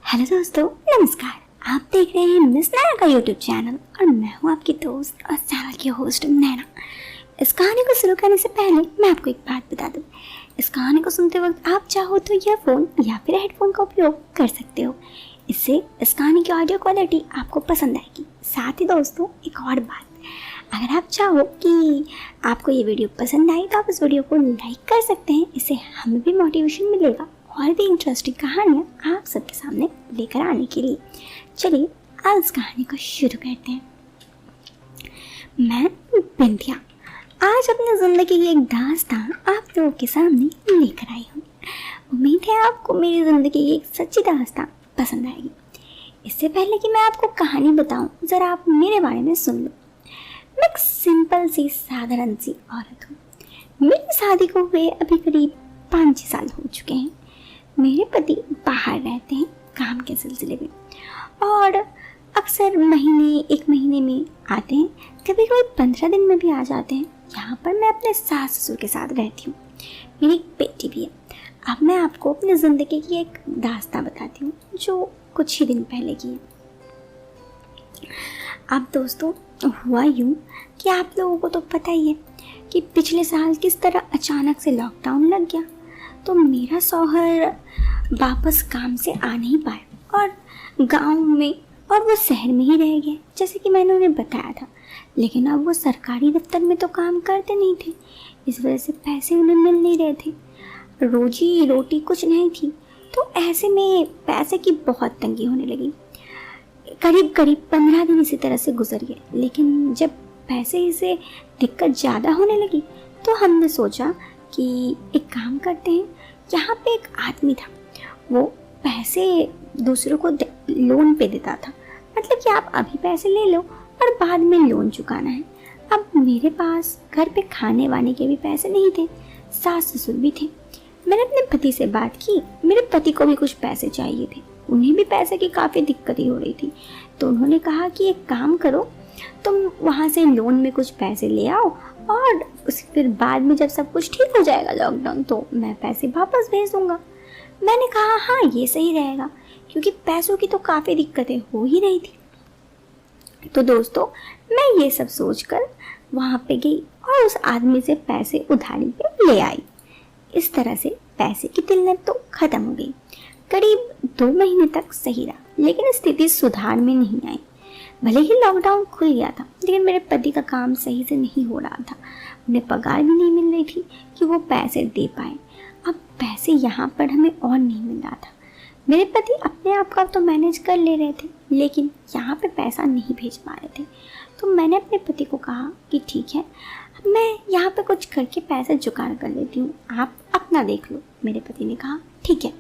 Hello दोस्तों, नमस्कार। आप देख रहे हैं मिस नैना का यूट्यूब चैनल और मैं हूं आपकी दोस्त और चैनल की होस्ट नैना। इस कहानी को शुरू करने से पहले मैं आपको एक बात बता दूं। इस कहानी को सुनते वक्त आप चाहो तो ईयरफोन या फिर हेडफोन का उपयोग कर सकते हो। इससे इस कहानी की ऑडियो क्वालिटी आपको पसंद आएगी। साथ ही दोस्तों, एक और बात, अगर आप चाहो कि आपको ये वीडियो पसंद आई तो आप इस वीडियो को लाइक कर सकते हैं। इससे हमें भी मोटिवेशन मिलेगा और भी इंटरेस्टिंग कहानियाँ आप सबके सामने लेकर आने के लिए। चलिए आज इस कहानी को शुरू करते हैं। मैं बिंदिया आज अपनी ज़िंदगी की एक दास्तान आप लोगों के सामने लेकर आई हूँ। उम्मीद है आपको मेरी ज़िंदगी की एक सच्ची दास्तान पसंद आएगी। इससे पहले कि मैं आपको कहानी बताऊँ, ज़रा आप मेरे बारे में सुन लो। मैं एक सिंपल सी साधारण सी औरत हूँ। मेरी शादी को हुए अभी करीब 5-6 साल हो चुके हैं। मेरे पति बाहर रहते हैं काम के सिलसिले में और अक्सर एक महीने में आते हैं, कभी कभी 15 दिन में भी आ जाते हैं। यहाँ पर मैं अपने सास ससुर के साथ रहती हूँ। मेरी एक बेटी भी है। अब मैं आपको अपनी ज़िंदगी की एक दास्तां बताती हूँ जो कुछ ही दिन पहले की है। अब दोस्तों, हुआ यूँ कि आप लोगों को तो पता ही है कि पिछले साल किस तरह अचानक से लॉकडाउन लग गया, तो मेरा शौहर वापस काम से आ नहीं पाया और गांव में और वो शहर में ही रह गए, जैसे कि मैंने उन्हें बताया था। लेकिन अब वो सरकारी दफ्तर में तो काम करते नहीं थे, इस वजह से पैसे उन्हें मिल नहीं रहे थे, रोजी रोटी कुछ नहीं थी। तो ऐसे में पैसे की बहुत तंगी होने लगी। करीब 15 दिन इसी तरह से गुजर गए। लेकिन जब पैसे से दिक्कत ज़्यादा होने लगी तो हमने सोचा कि एक काम करते हैं। यहाँ पे एक आदमी था, वो पैसे दूसरों को लोन पे देता था, मतलब कि आप अभी पैसे ले लो और बाद में लोन चुकाना है। अब मेरे पास घर पे खाने वाने के भी पैसे नहीं थे, सास ससुर भी थे। मैंने अपने पति से बात की, मेरे पति को भी कुछ पैसे चाहिए थे, उन्हें भी पैसे की काफ़ी दिक्कत हो रही थी। तो उन्होंने कहा कि एक काम करो, तुम वहाँ से लोन में कुछ पैसे ले आओ और फिर बाद में जब सब कुछ ठीक हो जाएगा लॉकडाउन, तो मैं पैसे वापस भेज दूंगा। मैंने कहा हाँ, ये सही रहेगा, क्योंकि पैसों की तो काफ़ी दिक्कतें हो ही रही थी। तो दोस्तों, मैं ये सब सोचकर वहाँ पे गई और उस आदमी से पैसे उधारी पे ले आई। इस तरह से पैसे की किल्लत तो ख़त्म हो गई। करीब 2 महीने तक सही रहा, लेकिन स्थिति सुधार में नहीं आई। भले ही लॉकडाउन खुल गया था, लेकिन मेरे पति का काम सही से नहीं हो रहा था। उन्हें पगार भी नहीं मिल रही थी कि वो पैसे दे पाए। अब पैसे यहाँ पर हमें और नहीं मिल रहा था। मेरे पति अपने आप का तो मैनेज कर ले रहे थे, लेकिन यहाँ पे पैसा नहीं भेज पा रहे थे। तो मैंने अपने पति को कहा कि ठीक है, मैं यहाँ पे कुछ करके पैसे जुगाड़ कर लेती हूँ, आप अपना देख लो। मेरे पति ने कहा ठीक है,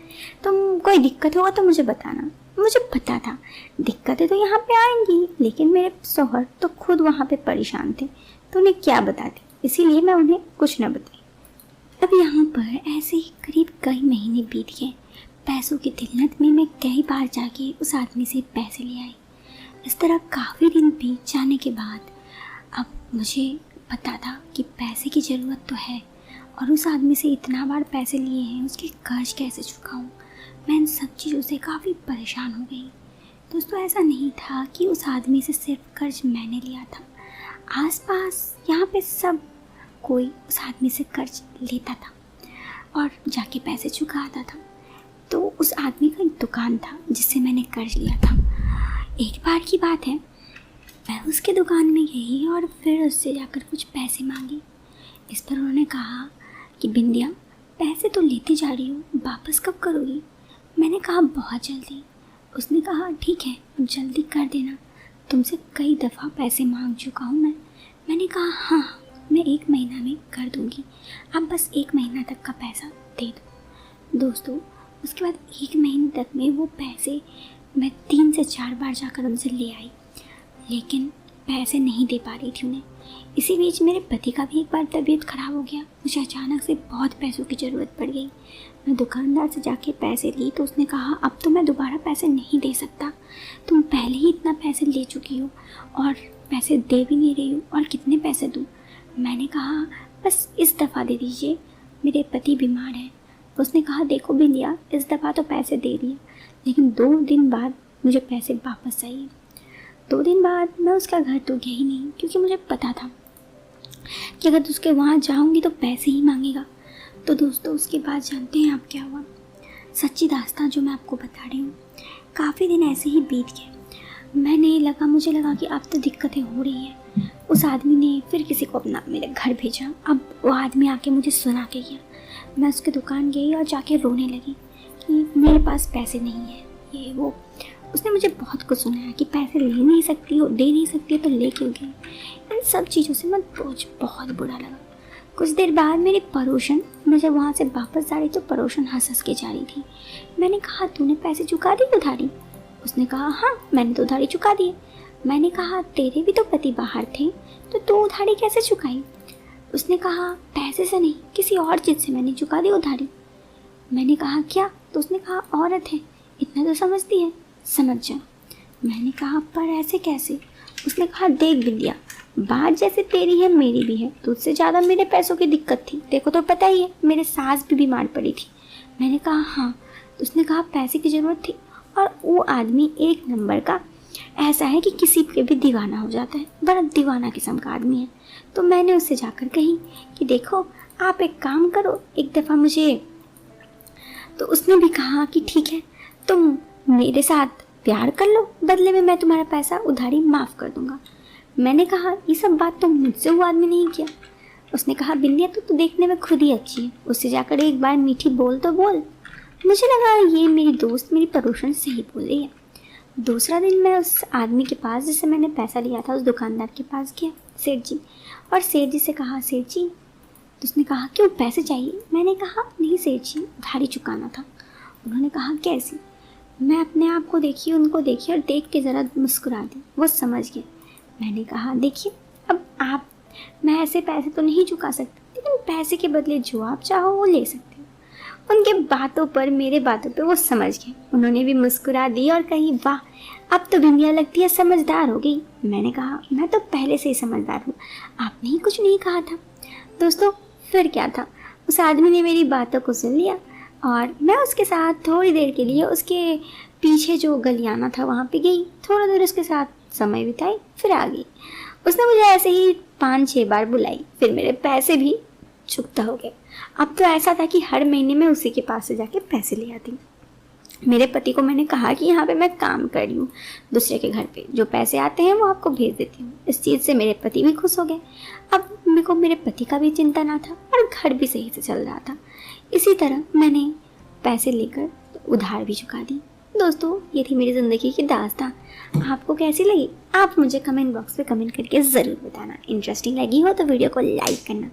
तुम कोई दिक्कत होगा तो मुझे बताना। मुझे पता था दिक्कतें तो यहाँ पे आएंगी, लेकिन मेरे शौहर तो खुद वहाँ पे परेशान थे, तो उन्हें क्या बताती, इसीलिए मैं उन्हें कुछ न बताई। अब यहाँ पर ऐसे ही करीब कई महीने बीत गए। पैसों की किल्लत में मैं कई बार जाके उस आदमी से पैसे ले आई। इस तरह काफ़ी दिन बीत जाने के बाद अब मुझे पता था कि पैसे की ज़रूरत तो है, और उस आदमी से इतना बार पैसे लिए हैं, उसके कर्ज कैसे चुकाऊँ। मैं इन सब चीज़ों से काफ़ी परेशान हो गई। दोस्तों, ऐसा नहीं था कि उस आदमी से सिर्फ कर्ज मैंने लिया था। आसपास यहाँ पे सब कोई उस आदमी से कर्ज लेता था और जाके पैसे चुकाता था। तो उस आदमी का एक दुकान था जिससे मैंने कर्ज लिया था। एक बार की बात है, मैं उसके दुकान में गई और फिर उससे जाकर कुछ पैसे मांगे। इस पर उन्होंने कहा कि बिंदिया, पैसे तो लेती जा रही हो, वापस कब करोगी। मैंने कहा बहुत जल्दी। उसने कहा ठीक है, जल्दी कर देना, तुमसे कई दफ़ा पैसे मांग चुका हूँ मैं। मैंने कहा हाँ, मैं 1 महीना में कर दूँगी, आप बस 1 महीना तक का पैसा दे दो। दोस्तों, उसके बाद 1 महीने तक में वो पैसे मैं 3 से 4 बार जाकर उनसे ले आई, लेकिन पैसे नहीं दे पा रही थी उन्हें। इसी बीच मेरे पति का भी एक बार तबीयत ख़राब हो गया। मुझे अचानक से बहुत पैसों की ज़रूरत पड़ गई। मैं दुकानदार से जाके पैसे ली तो उसने कहा अब तो मैं दोबारा पैसे नहीं दे सकता, तुम पहले ही इतना पैसे ले चुकी हो और पैसे दे भी नहीं रही हो, और कितने पैसे दूँ। मैंने कहा बस इस दफ़ा दे दीजिए, मेरे पति बीमार हैं, उसने कहा देखो बिंदिया, इस दफ़ा तो पैसे दे रही है, लेकिन 2 दिन बाद मुझे पैसे वापस चाहिए। 2 दिन बाद मैं उसका घर तो गई ही नहीं, क्योंकि मुझे पता था कि अगर उसके वहाँ जाऊँगी तो पैसे ही मांगेगा। तो दोस्तों उसके बाद जानते हैं आप क्या हुआ? सच्ची दास्तान जो मैं आपको बता रही हूँ। काफ़ी दिन ऐसे ही बीत गए। मुझे लगा कि अब तो दिक्कतें हो रही हैं। उस आदमी ने फिर किसी को अपना मेरे घर भेजा। अब वो आदमी आके मुझे सुना के गया। मैं उसकी दुकान गई और जाके रोने लगी कि मेरे पास पैसे नहीं है, ये वो। उसने मुझे बहुत कुछ सुनाया कि पैसे ले नहीं सकती हो, दे नहीं सकती हो तो ले क्यों गई। इन सब चीज़ों से मैं बहुत बुरा लगा। कुछ देर बाद मेरी पड़ोसन, मैं जब वहाँ से वापस आ रही तो पड़ोसन हंस के जा रही थी। मैंने कहा तूने पैसे चुका दी उधारी? उसने कहा हाँ, मैंने तो उधारी चुका दी। मैंने कहा तेरे भी तो पति बाहर थे, तो तू उधारी कैसे चुकाई? उसने कहा पैसे से नहीं, किसी और चीज़ से मैंने चुका दी उधारी। मैंने कहा क्या? तो उसने कहा औरत है, इतना तो समझती है, समझ जा। मैंने कहा पर ऐसे कैसे? उसने कहा देख बिंदिया, बात जैसे तेरी है मेरी भी है, तुझसे ज़्यादा मेरे पैसों की दिक्कत थी, देखो तो पता ही है, मेरे सास भी बीमार पड़ी थी। मैंने कहा हाँ। तो उसने कहा पैसे की ज़रूरत थी, और वो आदमी एक नंबर का ऐसा है कि किसी पे भी दीवाना हो जाता है, बड़ा दीवाना किस्म का आदमी है। तो मैंने उससे जाकर कही कि देखो आप एक काम करो, एक दफ़ा मुझे। तो उसने भी कहा कि ठीक है, तुम मेरे साथ प्यार कर लो, बदले में मैं तुम्हारा पैसा उधारी माफ़ कर दूंगा। मैंने कहा ये सब बात तो मुझसे वो आदमी नहीं किया। उसने कहा बिंदिया तो देखने में खुद ही अच्छी है, उससे जाकर एक बार मीठी बोल तो बोल। मुझे लगा ये मेरी दोस्त मेरी पड़ोसन से ही बोल रही है। दूसरा दिन मैं उस आदमी के पास जिससे मैंने पैसा लिया था, उस दुकानदार के पास गया, सेठ जी, और सेठ जी से कहा सेठ जी। तो उसने कहा क्यों, पैसे चाहिए? मैंने कहा नहीं सेठ जी, उधारी चुकाना था। उन्होंने कहा कैसी? मैं अपने आप को देखी, उनको देखी और देख के ज़रा मुस्कुरा दी। वो समझ गए। मैंने कहा देखिए अब मैं ऐसे पैसे तो नहीं चुका सकती, लेकिन पैसे के बदले जो आप चाहो वो ले सकते हो। उनके बातों पर, मेरे बातों पे वो समझ गए। उन्होंने भी मुस्कुरा दी और कही वाह, अब तो बिंदिया लगती है समझदार हो गई। मैंने कहा मैं तो पहले से ही समझदार हूँ, आपने ही कुछ नहीं कहा था। दोस्तों फिर क्या था, उस आदमी ने मेरी बातों को सुन लिया और मैं उसके साथ थोड़ी देर के लिए उसके पीछे जो गलियाना था वहाँ पे गई, थोड़ा देर उसके साथ समय बिताई, फिर आ गई। उसने मुझे ऐसे ही 5-6 बार बुलाई, फिर मेरे पैसे भी चुकता हो गए। अब तो ऐसा था कि हर महीने में उसी के पास से जाके पैसे ले आती। मेरे पति को मैंने कहा कि यहाँ पे मैं काम कर रही हूँ दूसरे के घर पे, जो पैसे आते हैं वो आपको भेज देती हूँ। इस चीज़ से मेरे पति भी खुश हो गए। अब मेरे को मेरे पति का भी चिंता ना था और घर भी सही से चल रहा था। इसी तरह मैंने पैसे लेकर उधार भी चुका दी। दोस्तों ये थी मेरी ज़िंदगी की दास्तान। आपको कैसी लगी आप मुझे कमेंट बॉक्स पे कमेंट करके ज़रूर बताना। इंटरेस्टिंग लगी हो तो वीडियो को लाइक करना।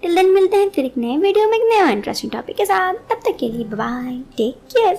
टिल देन मिलते हैं फिर एक नए वीडियो में एक नया इंटरेस्टिंग टॉपिक के साथ। तब तक के लिए बाय, टेक केयर।